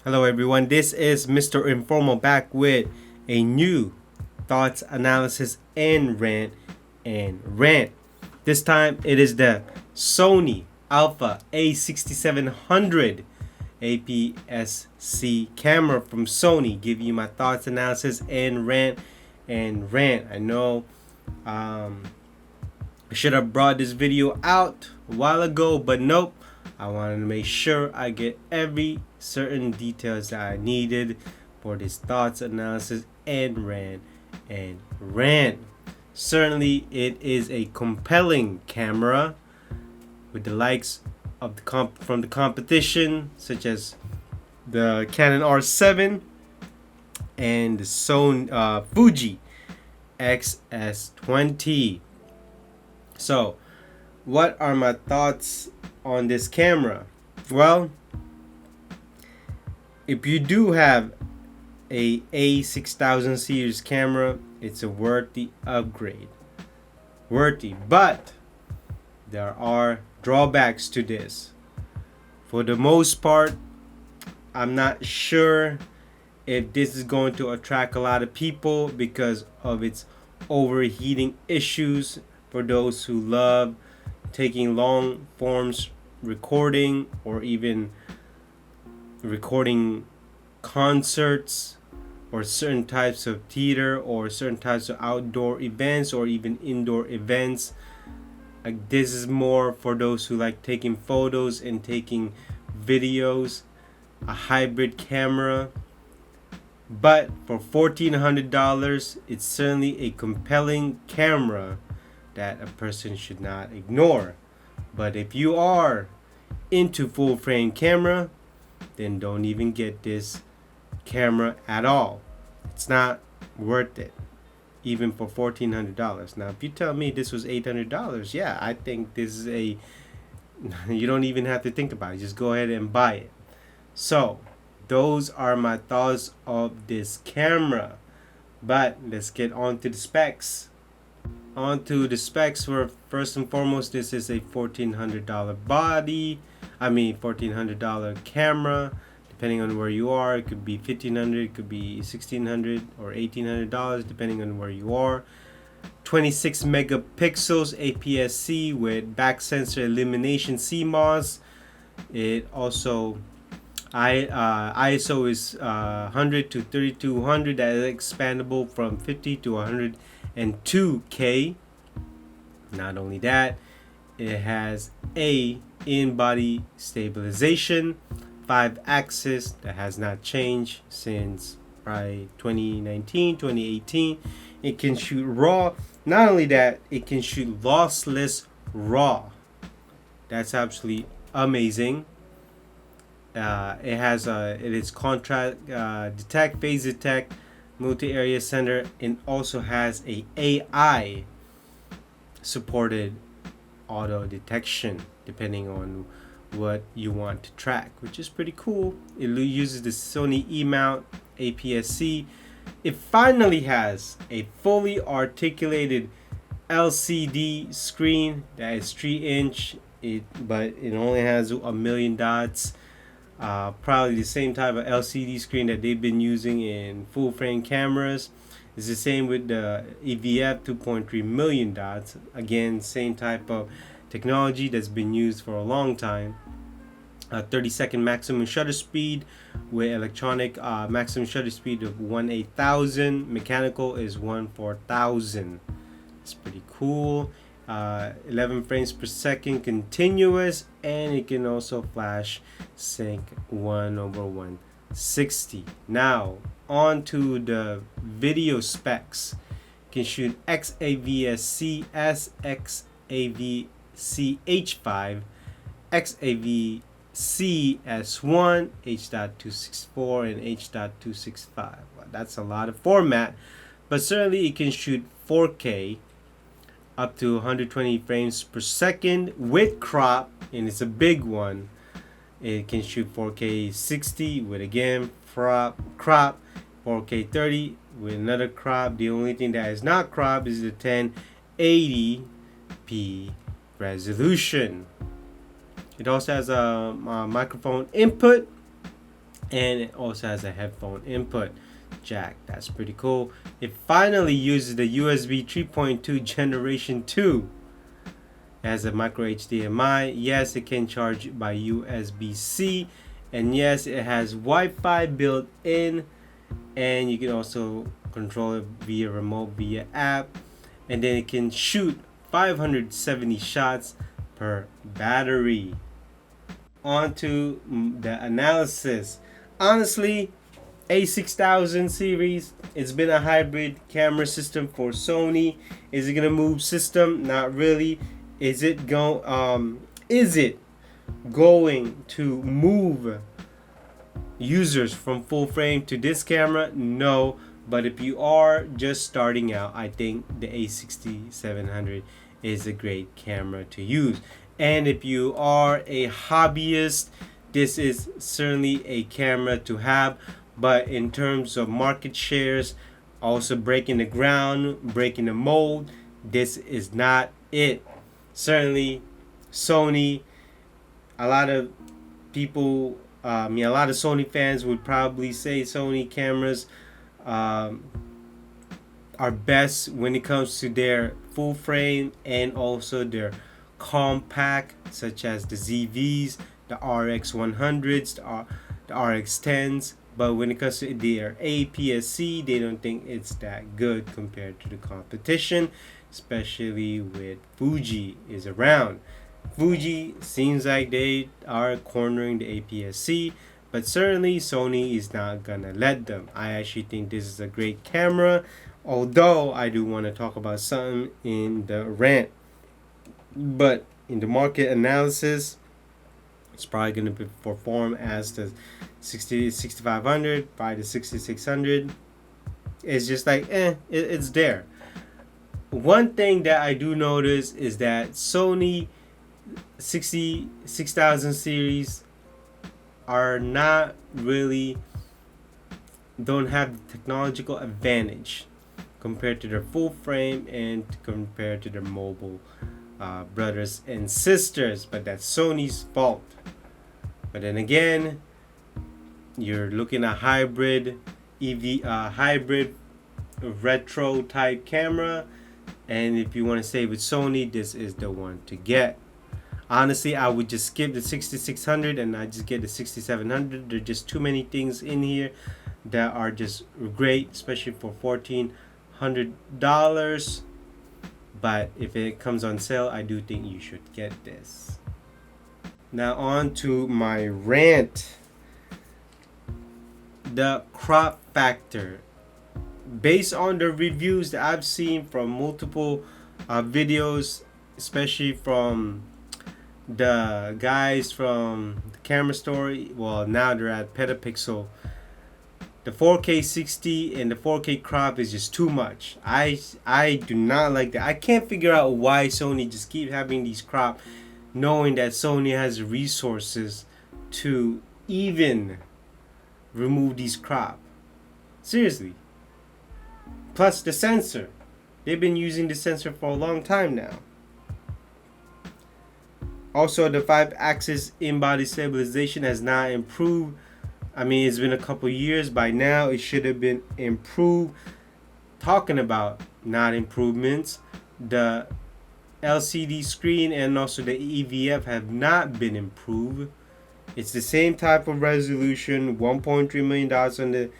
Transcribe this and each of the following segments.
Hello everyone, this is Mr. Informal back with a new thoughts, analysis, and rant. This time it is the Sony Alpha A6700 APS-C camera from Sony. Give you my thoughts, analysis, and rant. I know I should have brought this video out a while ago, but nope. I wanted to make sure I get every certain details that I needed for this thoughts, analysis, and rant. Certainly, it is a compelling camera with the likes of from the competition, such as the Canon R7 and the Sony Fuji XS20. So, what are my thoughts on this camera? Well, if you do have a A6000 series camera, it's a worthy upgrade. But there are drawbacks to this. For the most part, I'm not sure if this is going to attract a lot of people because of its overheating issues. For those who love taking long forms recording, or even recording concerts or certain types of theater or certain types of outdoor events or even indoor events. This is more for those who like taking photos and taking videos, a hybrid camera. But for $1,400, it's certainly a compelling camera that a person should not ignore. But if you are into full frame camera, then don't even get this camera at all. It's not worth it, even for $1,400. Now, if you tell me this was $800, yeah, I think this is you don't even have to think about it. Just go ahead and buy it. So, those are my thoughts of this camera. But let's get on to the specs. Were first and foremost, this is a $1,400 $1,400 camera. Depending on where you are, it could be $1,500, it could be $1,600 or $1,800, depending on where you are. 26 megapixels APS-C with back sensor elimination CMOS. It also ISO is 100 to 3200. That is expandable from 50 to 102K. Not only that, it has a in-body stabilization, 5-axis that has not changed since probably 2019, 2018. It can shoot RAW. Not only that, it can shoot lossless RAW. That's absolutely amazing. It is contrast detect, phase detect, multi-area sender, and also has a AI supported auto detection depending on what you want to track, which is pretty cool. It uses the Sony E-mount APS-C. It finally has a fully articulated LCD screen that is 3-inch, but it only has a million dots. Probably the same type of LCD screen that they've been using in full frame cameras. It's the same with the EVF 2.3 million dots. Again, same type of technology that's been used for a long time. 30-second maximum shutter speed with electronic maximum shutter speed of 1/8000. Mechanical is 1/4000. It's pretty cool. 11 frames per second continuous, and it can also flash sync 1/160. Now on to the video specs. You can shoot XAVSC, XAVC H5, XAVC S1, H.264, and H.265. Well, that's a lot of format, but certainly it can shoot 4K up to 120 frames per second with crop, and it's a big one. It can shoot 4K 60 with again crop, 4K 30 with another crop. The only thing that is not crop is the 1080p resolution. It also has a microphone input, and it also has a headphone input jack. That's pretty cool. It finally uses the USB 3.2 generation 2. It has a micro HDMI. Yes, it can charge by USB-C, and yes, it has Wi-Fi built in, and you can also control it via remote, via app, and then it can shoot 570 shots per battery. On to the analysis. Honestly, A6000 series, it's been a hybrid camera system for Sony. Is it gonna move system? Not really. Is it going to move users from full frame to this camera? No. But if you are just starting out, I think the A6700 is a great camera to use. And if you are a hobbyist, this is certainly a camera to have. But in terms of market shares, also breaking the ground, breaking the mold, this is not it. Certainly, Sony, a lot of people, a lot of Sony fans would probably say Sony cameras are best when it comes to their full frame and also their compact, such as the ZVs, the RX100s, the RX10s. But when it comes to their APS-C, they don't think it's that good compared to the competition, especially with Fuji is around. Fuji seems like they are cornering the APS-C, but certainly Sony is not gonna let them. I actually think this is a great camera, although I do want to talk about something in the rant. But in the market analysis, it's probably going to perform as the 6500 by the 6600. It's just like, it's there. One thing that I do notice is that Sony 6000 series are not really, don't have the technological advantage compared to their full frame and compared to their mobile brothers and sisters. But that's Sony's fault. But then again, you're looking at hybrid hybrid retro type camera, and if you want to stay with Sony, this is the one to get. Honestly, I would just skip the 6600 and I just get the 6700. There are just too many things in here that are just great, especially for $1,400. But if it comes on sale, I do think you should get this. Now on to my rant. The crop factor. Based on the reviews that I've seen from multiple videos, especially from the guys from the camera store, well, now they're at Petapixel, the 4K 60 and the 4K crop is just too much. I do not like that. I can't figure out why Sony just keep having these crop, knowing that Sony has the resources to even remove these crop. Seriously. Plus the sensor. They've been using the sensor for a long time now. Also, the 5-axis in-body stabilization has not improved. I mean, it's been a couple years. By now, it should have been improved. Talking about not improvements, the LCD screen and also the EVF have not been improved. It's the same type of resolution, $1.3 million on the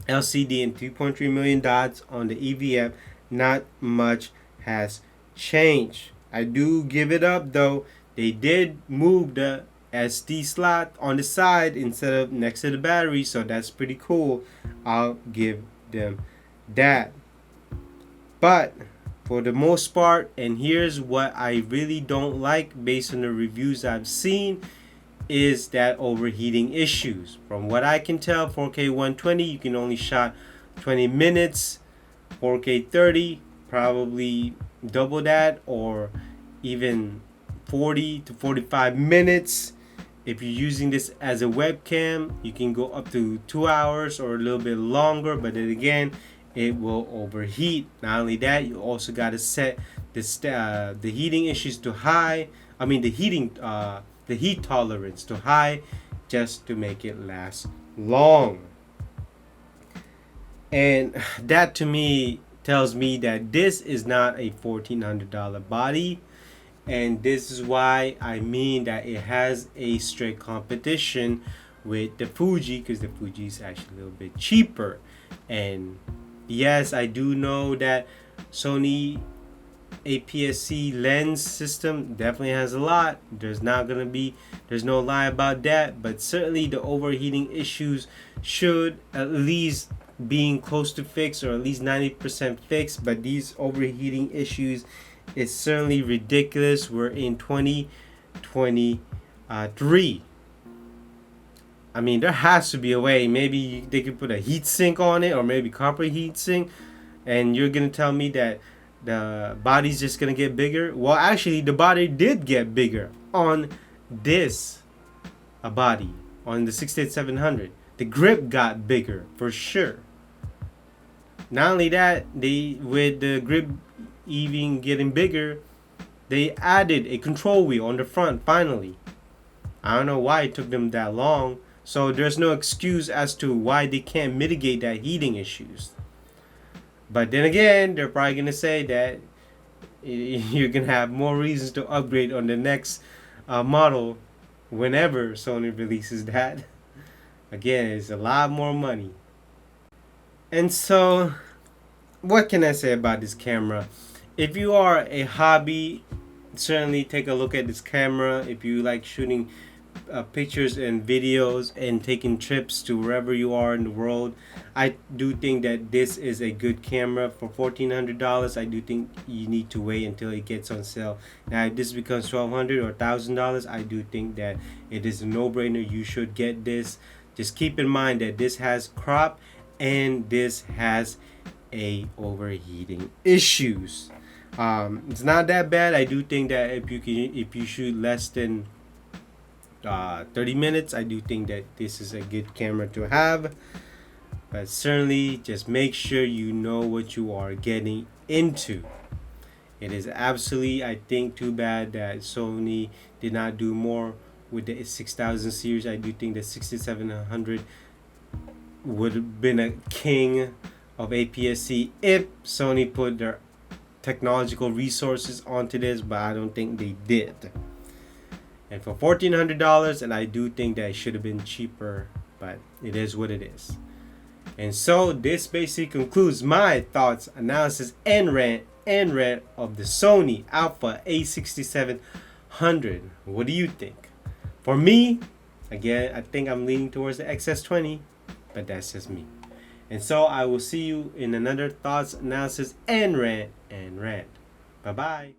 LCD and $2.3 million on the EVF. Not much has changed. I do give it up though. They did move the SD slot on the side instead of next to the battery, so that's pretty cool. I'll give them that. But for the most part, and here's what I really don't like based on the reviews I've seen, is that overheating issues. From what I can tell, 4K 120 you can only shot 20 minutes, 4K 30 probably double that, or even 40 to 45 minutes. If you're using this as a webcam, you can go up to 2 hours or a little bit longer, but then again, it will overheat. Not only that, you also got to set the heating issues to high. I mean the heat tolerance to high, just to make it last long. And that to me tells me that this is not a $1,400 body. And this is why I mean that it has a strict competition with the Fuji, because the Fuji is actually a little bit cheaper. And yes, I do know that Sony APS-C lens system definitely has a lot. There's no lie about that, but certainly the overheating issues should at least being close to fixed, or at least 90% fixed. But these overheating issues is certainly ridiculous. We're in 2023. I mean, there has to be a way. Maybe they could put a heat sink on it, or maybe copper heat sink. And you're gonna tell me that the body's just gonna get bigger? Well, actually, the body did get bigger on this body, on the 68700. The grip got bigger for sure. Not only that, with the grip even getting bigger, they added a control wheel on the front finally. I don't know why it took them that long. So there's no excuse as to why they can't mitigate that heating issues. But then again, they're probably going to say that you're going to have more reasons to upgrade on the next model whenever Sony releases that. Again, it's a lot more money. And so, what can I say about this camera? If you are a hobby, certainly take a look at this camera. If you like shooting pictures and videos and taking trips to wherever you are in the world, I do think that this is a good camera for $1,400. I do think you need to wait until it gets on sale. Now, if this becomes $1,200 or $1,000, I do think that it is a no-brainer. You should get this. Just keep in mind that this has crop and this has a overheating issues. It's not that bad. I do think that if you shoot less than 30 minutes, I do think that this is a good camera to have. But certainly just make sure you know what you are getting into. It is absolutely, I think, too bad that Sony did not do more with the 6000 series. I do think the 6700 would have been a king of APS-C if Sony put their technological resources onto this, but I don't think they did. And for $1,400, and I do think that it should have been cheaper, but it is what it is. And so this basically concludes my thoughts, analysis, and rant of the Sony Alpha A6700. What do you think? For me, again, I think I'm leaning towards the XS20, but that's just me. And so I will see you in another thoughts, analysis, and rant. Bye-bye.